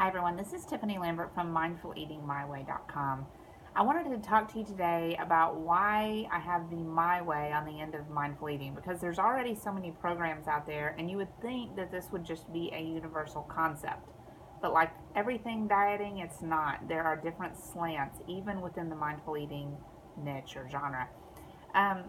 Hi everyone, this is Tiffany Lambert from mindfuleatingmyway.com. I wanted to talk to you today about why I have the my way on the end of mindful eating, because there's already so many programs out there and you would think that this would just be a universal concept. But like everything dieting, it's not. There are different slants even within the mindful eating niche or genre. Um,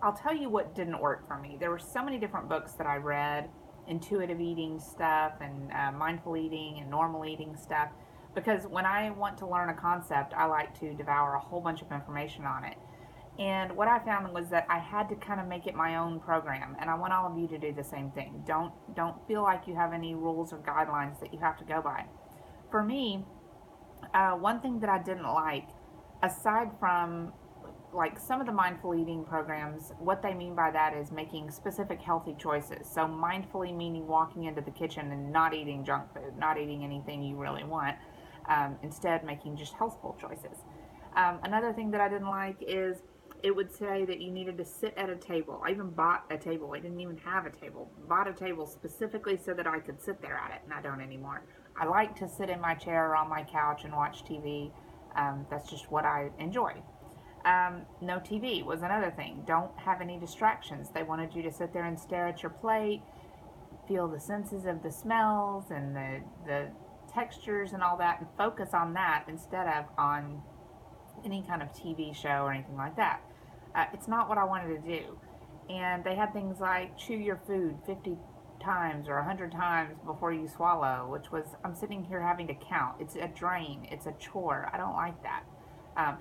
I'll tell you what didn't work for me. There were so many different books that I read, intuitive eating stuff and mindful eating and normal eating stuff, because when I want to learn a concept, I like to devour a whole bunch of information on it. And what I found was that I had to kind of make it my own program, and I want all of you to do the same thing. Don't feel like you have any rules or guidelines that you have to go by. For me, one thing that I didn't like, aside from like some of the mindful eating programs, what they mean by that is making specific healthy choices. So mindfully meaning walking into the kitchen and not eating junk food, not eating anything you really want, instead making just healthful choices. Another thing that I didn't like is it would say that you needed to sit at a table. I even bought a table. I didn't even have a table. Bought a table specifically so that I could sit there at it, and I don't anymore. I like to sit in my chair or on my couch and watch TV. That's just what I enjoy. No TV was another thing. Don't have any distractions. They wanted you to sit there and stare at your plate, feel the senses of the smells and the textures and all that, and focus on that instead of on any kind of TV show or anything like that. It's not what I wanted to do. And they had things like chew your food 50 times or 100 times before you swallow, which was, I'm sitting here having to count. It's a drain, it's a chore. I don't like that.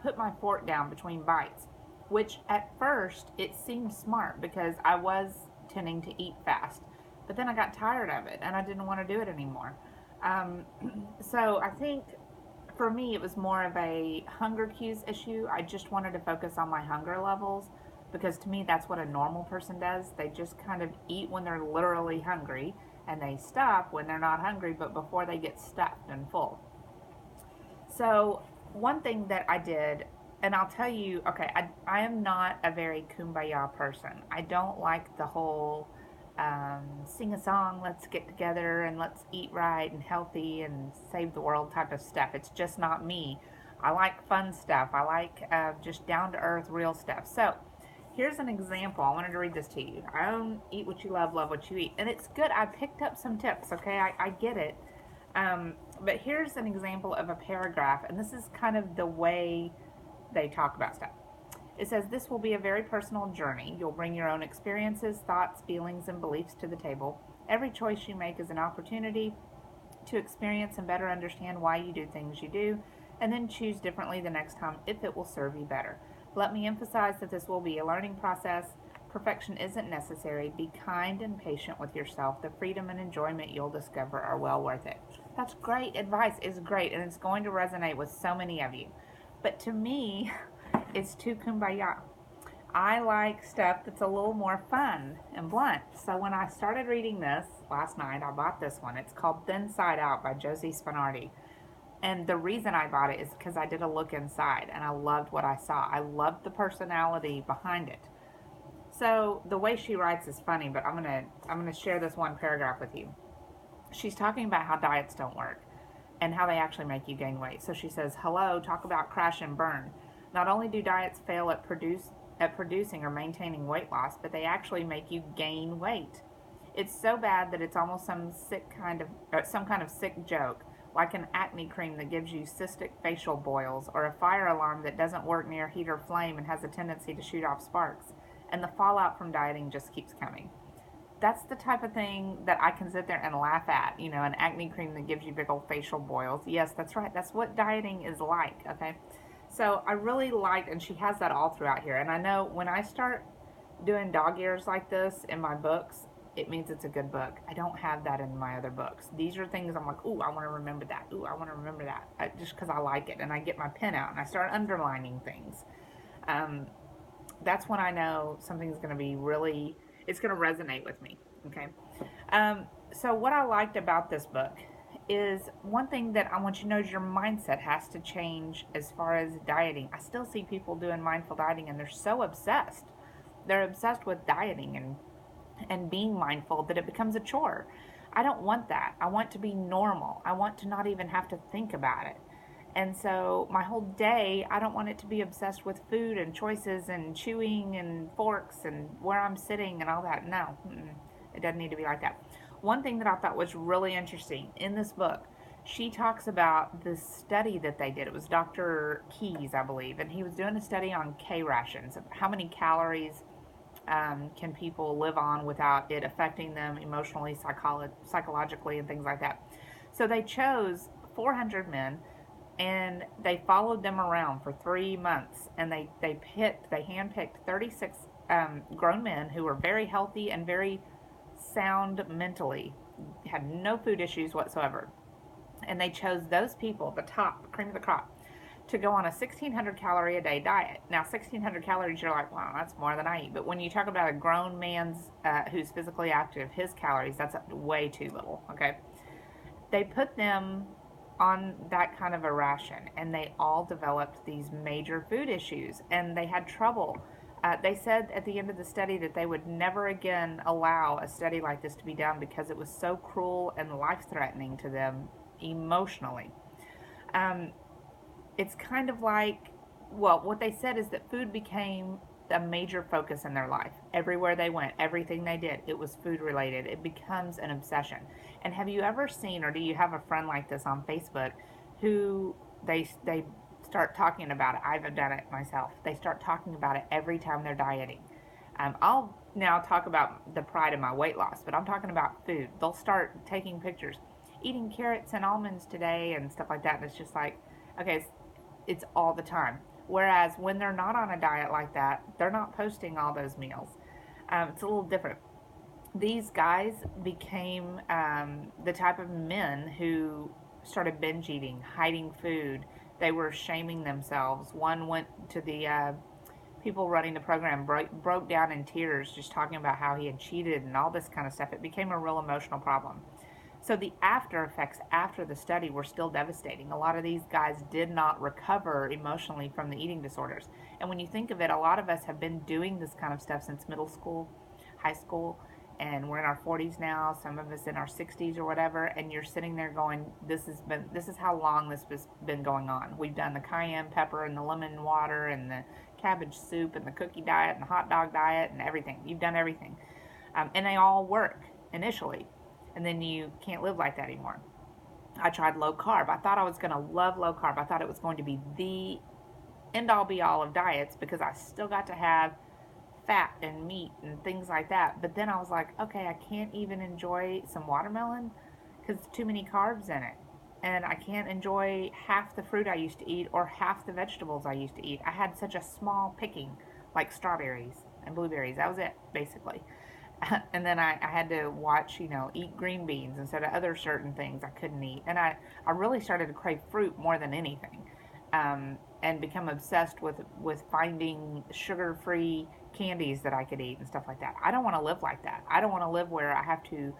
Put my fork down between bites, which at first it seemed smart because I was tending to eat fast. But then I got tired of it and I didn't want to do it anymore. Um, so I think for me, it was more of a hunger cues issue. I just wanted to focus on my hunger levels because to me, that's what a normal person does. They just kind of eat when they're literally hungry and they stop when they're not hungry, but before they get stuffed and full. So, one thing that I did, and I'll tell you, okay, I am not a very kumbaya person. I don't like the whole sing a song, let's get together and let's eat right and healthy and save the world type of stuff. It's just not me. I like fun stuff. I like just down to earth, real stuff. So, here's an example. I wanted to read this to you. I own Eat What You Love What You Eat. And it's good. I picked up some tips, okay? I get it. But here's an example of a paragraph, and this is kind of the way they talk about stuff. It says, this will be a very personal journey. You'll bring your own experiences, thoughts, feelings, and beliefs to the table. Every choice you make is an opportunity to experience and better understand why you do things you do, and then choose differently the next time if it will serve you better. Let me emphasize that this will be a learning process. Perfection isn't necessary. Be kind and patient with yourself. The freedom and enjoyment you'll discover are well worth it. That's great advice. It's great, and it's going to resonate with so many of you. But to me, it's too kumbaya. I like stuff that's a little more fun and blunt. So when I started reading this last night, I bought this one. It's called Thin Side Out by Josie Spinardi. And the reason I bought it is because I did a look inside and I loved what I saw. I loved the personality behind it. So the way she writes is funny, but I'm gonna share this one paragraph with you. She's talking about how diets don't work and how they actually make you gain weight. So she says, "Hello, talk about crash and burn. Not only do diets fail at producing or maintaining weight loss, but they actually make you gain weight. It's so bad that it's almost some kind of sick joke, like an acne cream that gives you cystic facial boils, or a fire alarm that doesn't work near heat or flame and has a tendency to shoot off sparks. And the fallout from dieting just keeps coming." That's the type of thing that I can sit there and laugh at. You know, an acne cream that gives you big old facial boils. Yes, that's right. That's what dieting is like, okay? So I really liked, and she has that all throughout here. And I know when I start doing dog ears like this in my books, it means it's a good book. I don't have that in my other books. These are things I'm like, ooh, I want to remember that. Ooh, I want to remember that. Just because I like it. And I get my pen out and I start underlining things. Um, that's when I know something's going to be really, it's going to resonate with me. Okay. So what I liked about this book is one thing that I want you to know is your mindset has to change as far as dieting. I still see people doing mindful dieting and they're so obsessed. They're obsessed with dieting and being mindful that it becomes a chore. I don't want that. I want to be normal. I want to not even have to think about it. And so my whole day, I don't want it to be obsessed with food and choices and chewing and forks and where I'm sitting and all that. No, it doesn't need to be like that. One thing that I thought was really interesting in this book, she talks about this study that they did. It was Dr. Keyes, I believe, and he was doing a study on K rations, how many calories can people live on without it affecting them emotionally, psychologically, and things like that. So they chose 400 men and they followed them around for 3 months, and they handpicked 36 grown men who were very healthy and very sound mentally, had no food issues whatsoever, and they chose those people, the top cream of the crop, to go on a 1,600 calorie a day diet. Now, 1,600 calories, you're like, wow, that's more than I eat. But when you talk about a grown man's who's physically active, his calories, that's way too little. Okay, they put them on that kind of a ration, and they all developed these major food issues, and they had trouble. They said at the end of the study that they would never again allow a study like this to be done because it was so cruel and life threatening to them emotionally. Um, it's kind of like, well, what they said is that food became a major focus in their life. Everywhere they went, everything they did, it was food related. It becomes an obsession. And have you ever seen, or do you have a friend like this on Facebook who they start talking about it? I've done it myself. They start talking about it every time they're dieting. I'll now talk about the pride of my weight loss, but I'm talking about food. They'll start taking pictures, eating carrots and almonds today and stuff like that. And it's just like, okay, it's all the time. Whereas when they're not on a diet like that, they're not posting all those meals. It's a little different. These guys became the type of men who started binge eating, hiding food. They were shaming themselves. One went to the people running the program, broke down in tears just talking about how he had cheated and all this kind of stuff. It became a real emotional problem. So the after effects after the study were still devastating. A lot of these guys did not recover emotionally from the eating disorders. And when you think of it, a lot of us have been doing this kind of stuff since middle school, high school, and we're in our 40s now, some of us in our 60s or whatever, and you're sitting there going, this is how long this has been going on. We've done the cayenne pepper and the lemon water and the cabbage soup and the cookie diet and the hot dog diet and everything. You've done everything. And they all work initially, and then you can't live like that anymore. I tried low carb. I thought I was going to love low carb. I thought it was going to be the end all be all of diets because I still got to have fat and meat and things like that. But then I was like, okay, I can't even enjoy some watermelon because it's too many carbs in it. And I can't enjoy half the fruit I used to eat or half the vegetables I used to eat. I had such a small picking, like strawberries and blueberries. That was it, basically. And then I had to watch, eat green beans instead of other certain things I couldn't eat. And I really started to crave fruit more than anything, and become obsessed with finding sugar-free candies that I could eat and stuff like that. I don't want to live like that. I don't want to live where I have to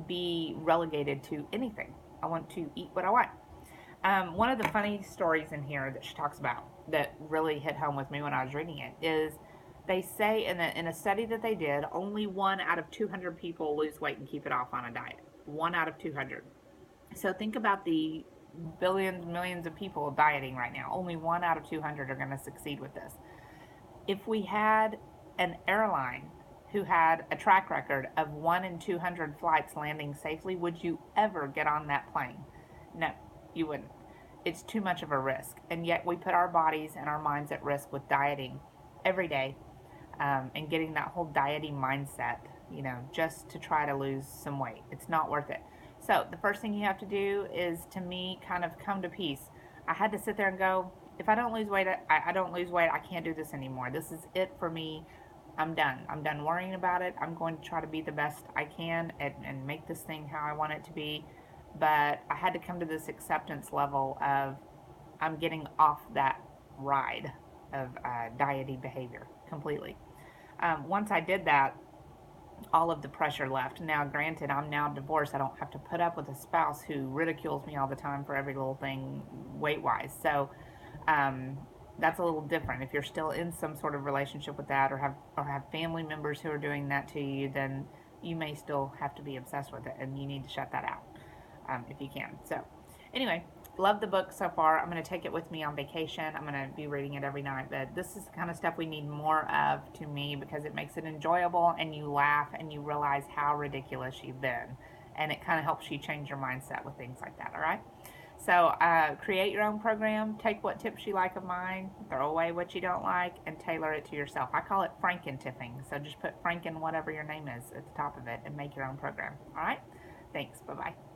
be relegated to anything. I want to eat what I want. One of the funny stories in here that she talks about that really hit home with me when I was reading it is they say in a study that they did, only 1 out of 200 people lose weight and keep it off on a diet. 1 out of 200. So think about the billions, millions of people dieting right now. Only 1 out of 200 are going to succeed with this. If we had an airline who had a track record of 1 in 200 flights landing safely, would you ever get on that plane? No, you wouldn't. It's too much of a risk. And yet we put our bodies and our minds at risk with dieting every day, and getting that whole dieting mindset, just to try to lose some weight. It's not worth it. So the first thing you have to do is, to me, kind of come to peace. I had to sit there and go, if I don't lose weight, I don't lose weight. I can't do this anymore. This is it for me. I'm done. I'm done worrying about it. I'm going to try to be the best I can and make this thing how I want it to be. But I had to come to this acceptance level of I'm getting off that ride of dieting behavior completely. Once I did that, all of the pressure left. Now, granted, I'm now divorced. I don't have to put up with a spouse who ridicules me all the time for every little thing weight-wise. So that's a little different. If you're still in some sort of relationship with that, or have family members who are doing that to you, then you may still have to be obsessed with it, and you need to shut that out if you can. So, anyway, love the book so far. I'm going to take it with me on vacation. I'm going to be reading it every night. But this is the kind of stuff we need more of, to me, because it makes it enjoyable, and you laugh and you realize how ridiculous you've been. And it kind of helps you change your mindset with things like that, all right? So create your own program, take what tips you like of mine, throw away what you don't like, and tailor it to yourself. I call it Franken-tipping. So just put Franken, whatever your name is, at the top of it and make your own program. All right? Thanks. Bye-bye.